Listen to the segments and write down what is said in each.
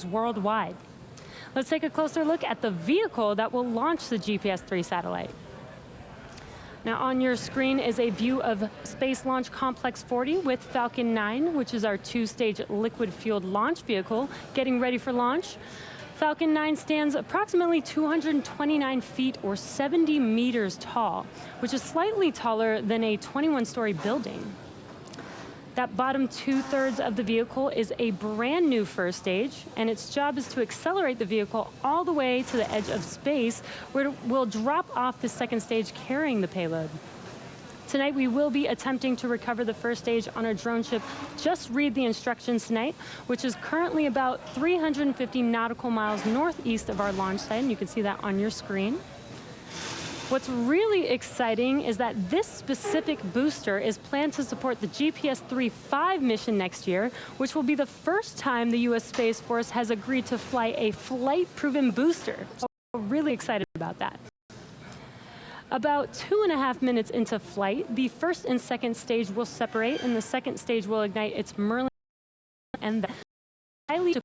worldwide. Let's take a closer look at the vehicle that will launch the GPS-3 satellite. Now on your screen is a view of Space Launch Complex 40 with Falcon 9, which is our two-stage liquid-fueled launch vehicle, getting ready for launch. Falcon 9 stands approximately 229 feet or 70 meters tall, which is slightly taller than a 21-story building. That bottom two-thirds of the vehicle is a brand new first stage, and its job is to accelerate the vehicle all the way to the edge of space, where it will drop off the second stage carrying the payload. Tonight we will be attempting to recover the first stage on our drone ship. Just read the instructions tonight, which is currently about 350 nautical miles northeast of our launch site, and you can see that on your screen. What's really exciting is that this specific booster is planned to support the GPS-3 mission next year, which will be the first time the U.S. Space Force has agreed to fly a flight-proven booster. So we're really excited about that. About 2.5 minutes into flight, the first and second stage will separate, and the second stage will ignite its Merlin and the highly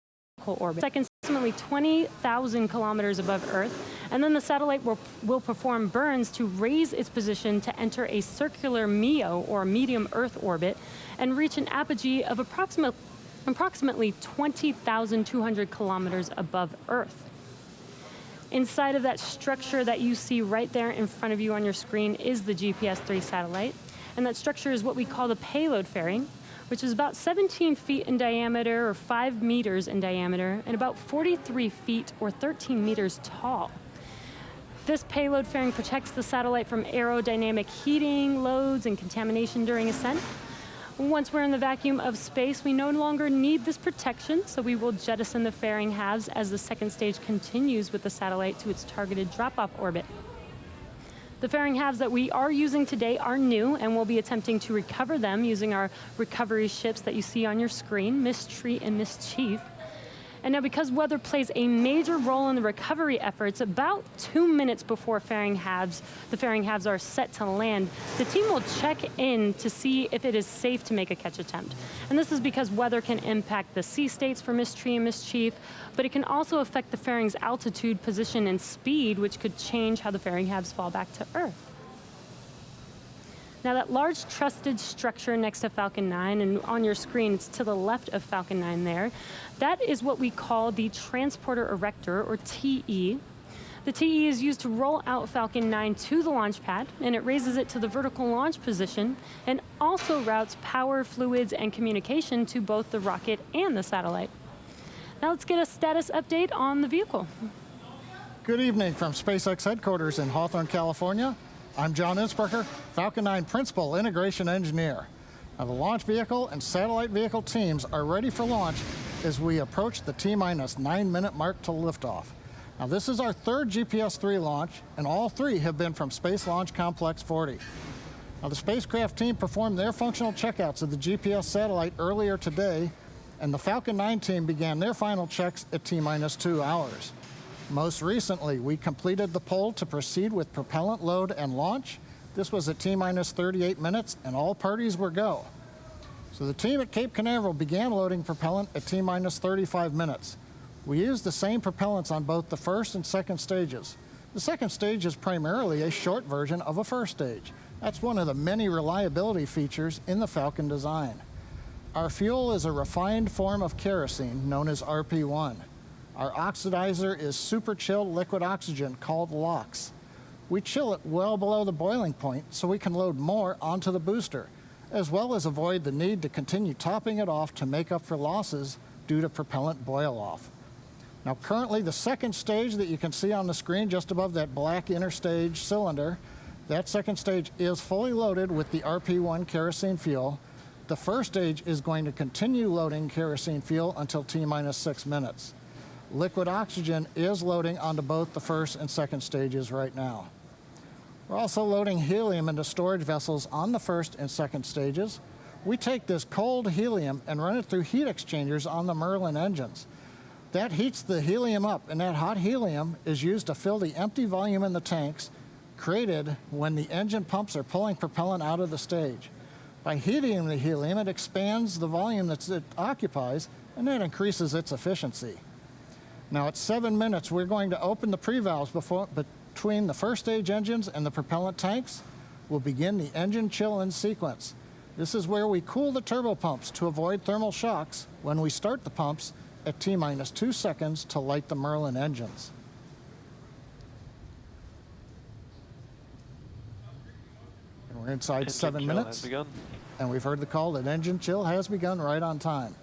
orbit, approximately 20,000 kilometers above Earth, and then the satellite will perform burns to raise its position to enter a circular MEO, or medium Earth orbit, and reach an apogee of approximately 20,200 kilometers above Earth. Inside of that structure that you see right there in front of you on your screen is the GPS-3 satellite, and that structure is what we call the payload fairing, which is about 17 feet in diameter, or 5 meters in diameter, and about 43 feet or 13 meters tall. This payload fairing protects the satellite from aerodynamic heating, loads, and contamination during ascent. Once we're in the vacuum of space, we no longer need this protection, so we will jettison the fairing halves as the second stage continues with the satellite to its targeted drop-off orbit. The fairing halves that we are using today are new, and we'll be attempting to recover them using our recovery ships that you see on your screen, Mystery and Mischief. And now, because weather plays a major role in the recovery efforts, about 2 minutes before the fairing halves are set to land, the team will check in to see if it is safe to make a catch attempt. And this is because weather can impact the sea states for Mystery and Mischief, but it can also affect the fairing's altitude, position, and speed, which could change how the fairing halves fall back to Earth. Now that large trusted structure next to Falcon 9, and on your screen it's to the left of Falcon 9 there, that is what we call the Transporter Erector, or TE. The TE is used to roll out Falcon 9 to the launch pad, and it raises it to the vertical launch position, and also routes power, fluids, and communication to both the rocket and the satellite. Now let's get a status update on the vehicle. Good evening from SpaceX Headquarters in Hawthorne, California. I'm John Innsbrucker, Falcon 9 Principal Integration Engineer. Now, the launch vehicle and satellite vehicle teams are ready for launch as we approach the T-minus 9-minute mark to liftoff. Now, this is our third GPS-3 launch, and all three have been from Space Launch Complex 40. Now, the spacecraft team performed their functional checkouts of the GPS satellite earlier today, and the Falcon 9 team began their final checks at T-minus 2 hours. Most recently, we completed the poll to proceed with propellant load and launch. This was at T-minus 38 minutes, and all parties were go. So the team at Cape Canaveral began loading propellant at T-minus 35 minutes. We used the same propellants on both the first and second stages. The second stage is primarily a short version of a first stage. That's one of the many reliability features in the Falcon design. Our fuel is a refined form of kerosene known as RP1. Our oxidizer is super chilled liquid oxygen called LOX. We chill it well below the boiling point so we can load more onto the booster, as well as avoid the need to continue topping it off to make up for losses due to propellant boil-off. Now, currently, the second stage that you can see on the screen just above that black interstage cylinder, that second stage is fully loaded with the RP1 kerosene fuel. The first stage is going to continue loading kerosene fuel until T-minus 6 minutes. Liquid oxygen is loading onto both the first and second stages right now. We're also loading helium into storage vessels on the first and second stages. We take this cold helium and run it through heat exchangers on the Merlin engines. That heats the helium up, and that hot helium is used to fill the empty volume in the tanks created when the engine pumps are pulling propellant out of the stage. By heating the helium, it expands the volume that it occupies, and that increases its efficiency. Now at 7 minutes, we're going to open the pre-valves between the first stage engines and the propellant tanks. We'll begin the engine chill-in sequence. This is where we cool the turbopumps to avoid thermal shocks when we start the pumps at T-minus 2 seconds to light the Merlin engines. And we're inside 7 minutes, and we've heard the call that engine chill has begun right on time.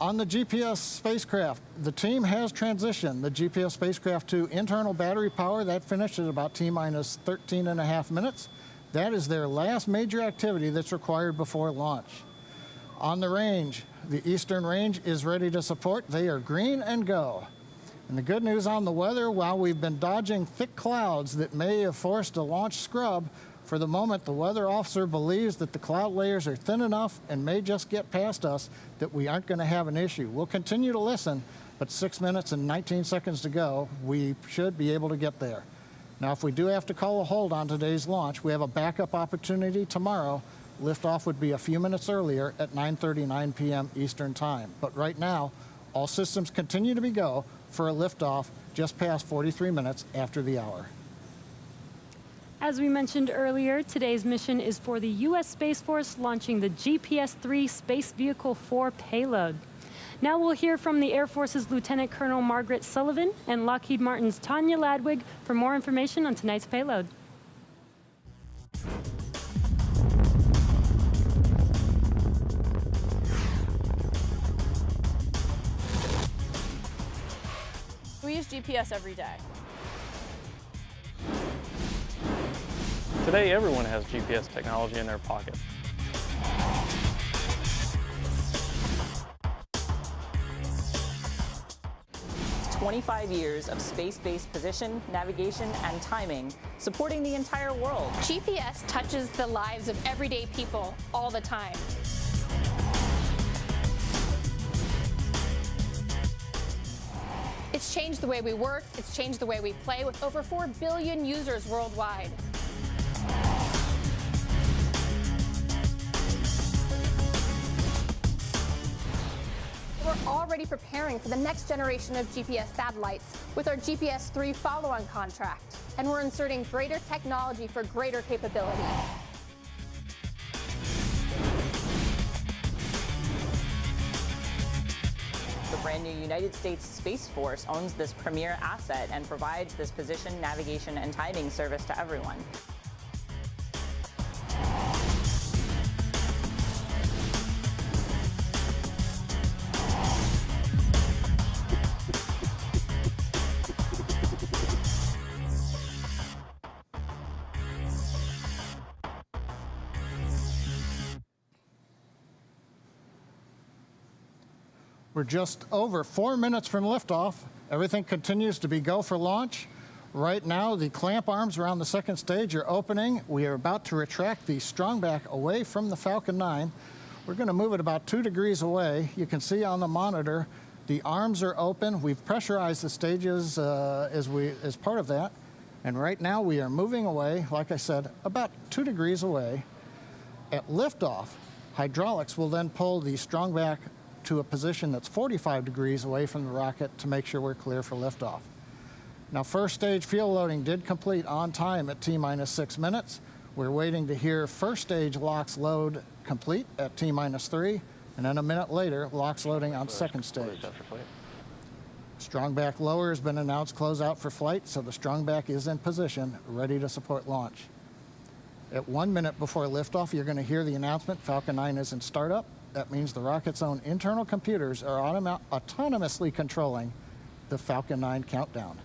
On the GPS spacecraft, the team has transitioned the GPS spacecraft to internal battery power. That finished at about T-minus 13.5 minutes. That is their last major activity that's required before launch. On the range, the eastern range is ready to support. They are green and go. And the good news on the weather, while we've been dodging thick clouds that may have forced a launch scrub, for the moment, the weather officer believes that the cloud layers are thin enough and may just get past us that we aren't going to have an issue. We'll continue to listen, but 6 minutes and 19 seconds to go, we should be able to get there. Now, if we do have to call a hold on today's launch, we have a backup opportunity tomorrow. Liftoff would be a few minutes earlier at 9:39 p.m. Eastern Time. But right now, all systems continue to be go for a liftoff just past 43 minutes after the hour. As we mentioned earlier, today's mission is for the U.S. Space Force launching the GPS-3 Space Vehicle 4 payload. Now we'll hear from the Air Force's Lieutenant Colonel Margaret Sullivan and Lockheed Martin's Tanya Ladwig for more information on tonight's payload. We use GPS every day. Today, everyone has GPS technology in their pocket. It's 25 years of space-based position, navigation, and timing, supporting the entire world. GPS touches the lives of everyday people all the time. It's changed the way we work, it's changed the way we play with over 4 billion users worldwide. We're already preparing for the next generation of GPS satellites with our GPS-3 follow-on contract, and we're inserting greater technology for greater capability. The brand new United States Space Force owns this premier asset and provides this position, navigation, and timing service to everyone. We're just over 4 minutes from liftoff. Everything continues to be go for launch. Right now, the clamp arms around the second stage are opening. We are about to retract the strongback away from the Falcon 9. We're going to move it about 2 degrees away. You can see on the monitor the arms are open. We've pressurized the stages as part of that. And right now we are moving away, like I said, about 2 degrees away. At liftoff, hydraulics will then pull the strongback to a position that's 45 degrees away from the rocket to make sure we're clear for liftoff. Now, first stage fuel loading did complete on time at T-minus 6 minutes. We're waiting to hear first stage LOX load complete at T-minus 3, and then a minute later, LOX loading on second stage. Strongback lower has been announced closeout for flight, so the strongback is in position, ready to support launch. At 1 minute before liftoff, you're going to hear the announcement Falcon 9 is in startup. That means the rocket's own internal computers are autonomously controlling the Falcon 9 countdown.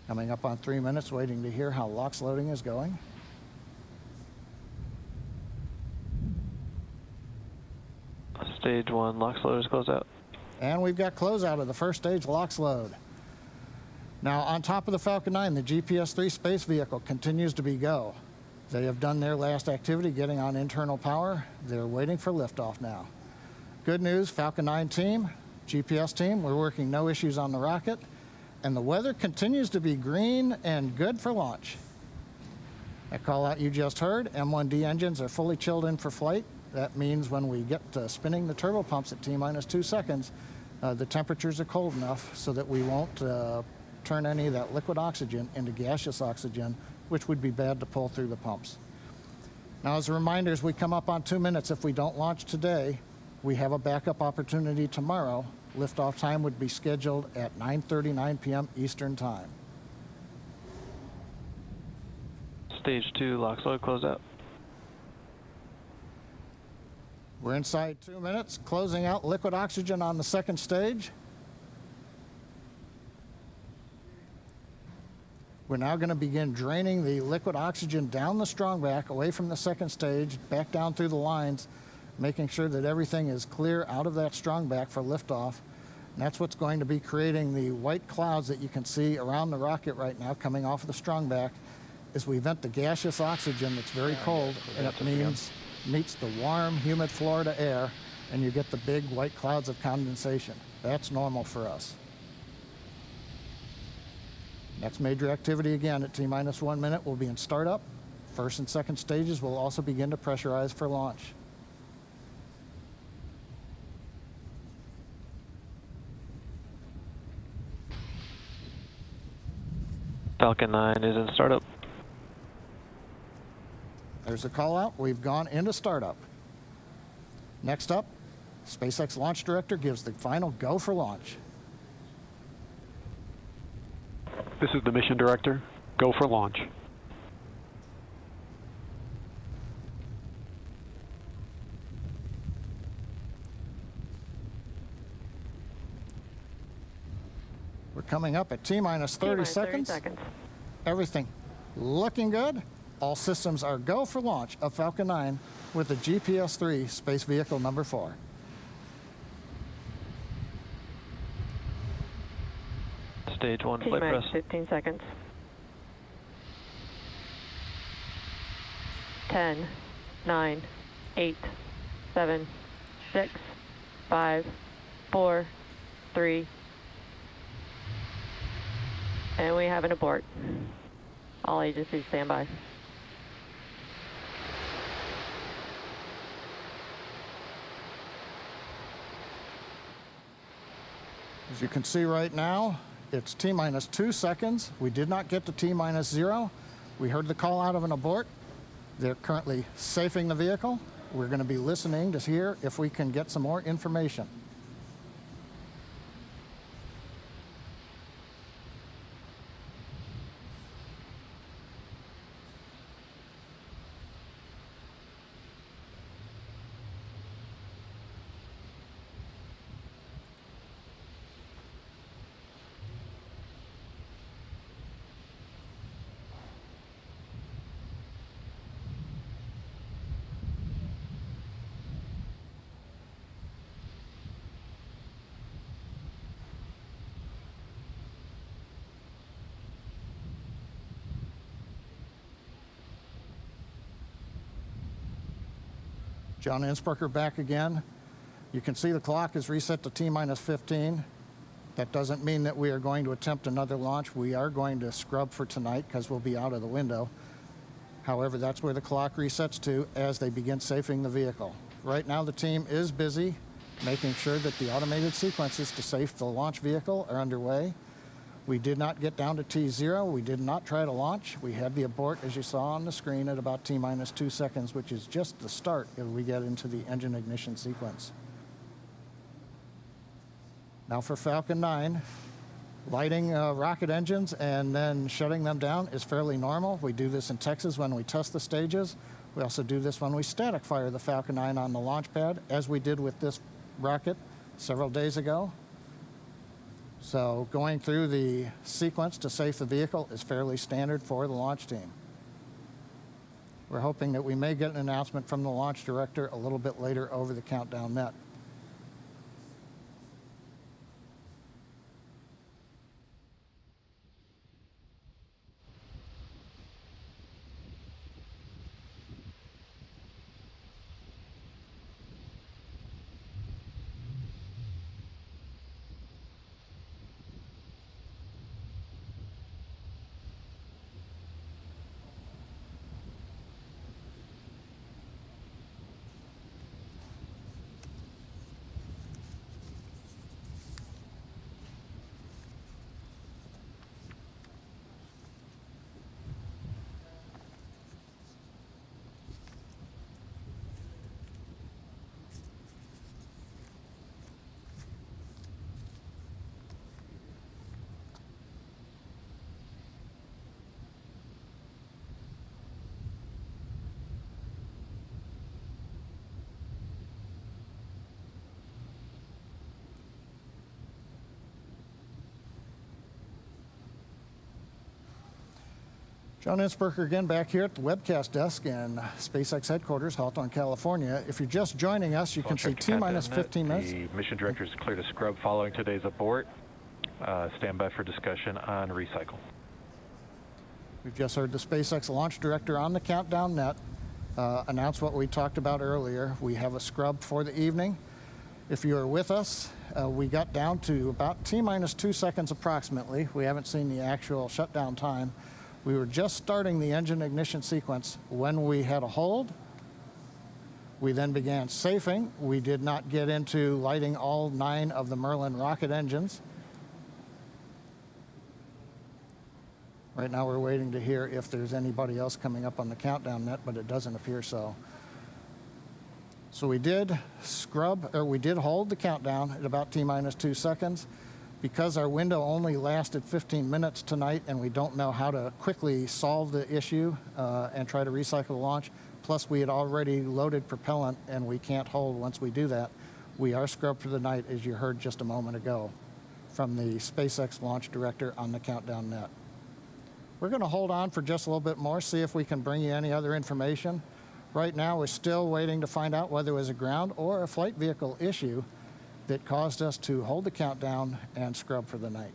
Coming up on 3 minutes, waiting to hear how LOX loading is going. Stage 1, LOX load is closed out. And we've got closeout of the first stage LOX load. Now, on top of the Falcon 9, the GPS-3 space vehicle continues to be go. They have done their last activity, getting on internal power. They're waiting for liftoff now. Good news, Falcon 9 team, GPS team, we're working no issues on the rocket, and the weather continues to be green and good for launch. That call out you just heard, M1D engines are fully chilled in for flight. That means when we get to spinning the turbopumps at T-minus 2 seconds, the temperatures are cold enough so that we won't turn any of that liquid oxygen into gaseous oxygen, which would be bad to pull through the pumps. Now, as a reminder, as we come up on 2 minutes, if we don't launch today, we have a backup opportunity tomorrow. Liftoff time would be scheduled at 9:39 p.m. Eastern Time. Stage 2, LOX load closed out. We're inside 2 minutes, closing out liquid oxygen on the second stage. We're now going to begin draining the liquid oxygen down the strongback, away from the second stage, back down through the lines, making sure that everything is clear out of that strongback for liftoff. And that's what's going to be creating the white clouds that you can see around the rocket right now coming off of the strongback as we vent the gaseous oxygen that's very cold, and it meets the warm, humid Florida air, and you get the big white clouds of condensation. That's normal for us. Next major activity again at T-minus 1 minute will be in startup. First and second stages will also begin to pressurize for launch. Falcon 9 is in startup. There's a call out. We've gone into startup. Next up, SpaceX Launch Director gives the final go for launch. This is the mission director. Go for launch. We're coming up at T-minus 30 seconds. Everything looking good. All systems are go for launch of Falcon 9 with the GPS-3 space vehicle number 4. Stage 1 flight press. 15 seconds. 10, 9, 8, 7, 6, 5, 4, 3, and we have an abort. All agencies stand by. As you can see right now, it's T-minus 2 seconds. We did not get to T-minus 0. We heard the call out of an abort. They're currently safing the vehicle. We're going to be listening to hear if we can get some more information. John Innsbrucker back again. You can see the clock is reset to T-minus 15. That doesn't mean that we are going to attempt another launch. We are going to scrub for tonight because we'll be out of the window. However, that's where the clock resets to as they begin safing the vehicle. Right now the team is busy making sure that the automated sequences to safe the launch vehicle are underway. We did not get down to T0. We did not try to launch. We had the abort, as you saw on the screen, at about T-minus 2 seconds, which is just the start as we get into the engine ignition sequence. Now for Falcon 9, lighting rocket engines and then shutting them down is fairly normal. We do this in Texas when we test the stages. We also do this when we static fire the Falcon 9 on the launch pad, as we did with this rocket several days ago. So going through the sequence to safe the vehicle is fairly standard for the launch team. We're hoping that we may get an announcement from the launch director a little bit later over the countdown net. John Innsbrucker again back here at the webcast desk in SpaceX Headquarters, Hawthorne, California. If you're just joining us, you can see T-minus 15 minutes. The mission director is clear to scrub following today's abort. Stand by for discussion on recycle. We've just heard the SpaceX launch director on the countdown net announce what we talked about earlier. We have a scrub for the evening. If you are with us, we got down to about T-minus 2 seconds approximately. We haven't seen the actual shutdown time. We were just starting the engine ignition sequence when we had a hold. We then began safing. We did not get into lighting all 9 of the Merlin rocket engines. Right now we're waiting to hear if there's anybody else coming up on the countdown net, but it doesn't appear so. So we did we did hold the countdown at about T-minus 2 seconds. Because our window only lasted 15 minutes tonight and we don't know how to quickly solve the issue and try to recycle the launch, plus we had already loaded propellant and we can't hold once we do that, we are scrubbed for the night, as you heard just a moment ago from the SpaceX launch director on the countdown net. We're going to hold on for just a little bit more, see if we can bring you any other information. Right now we're still waiting to find out whether it was a ground or a flight vehicle issue that caused us to hold the countdown and scrub for the night.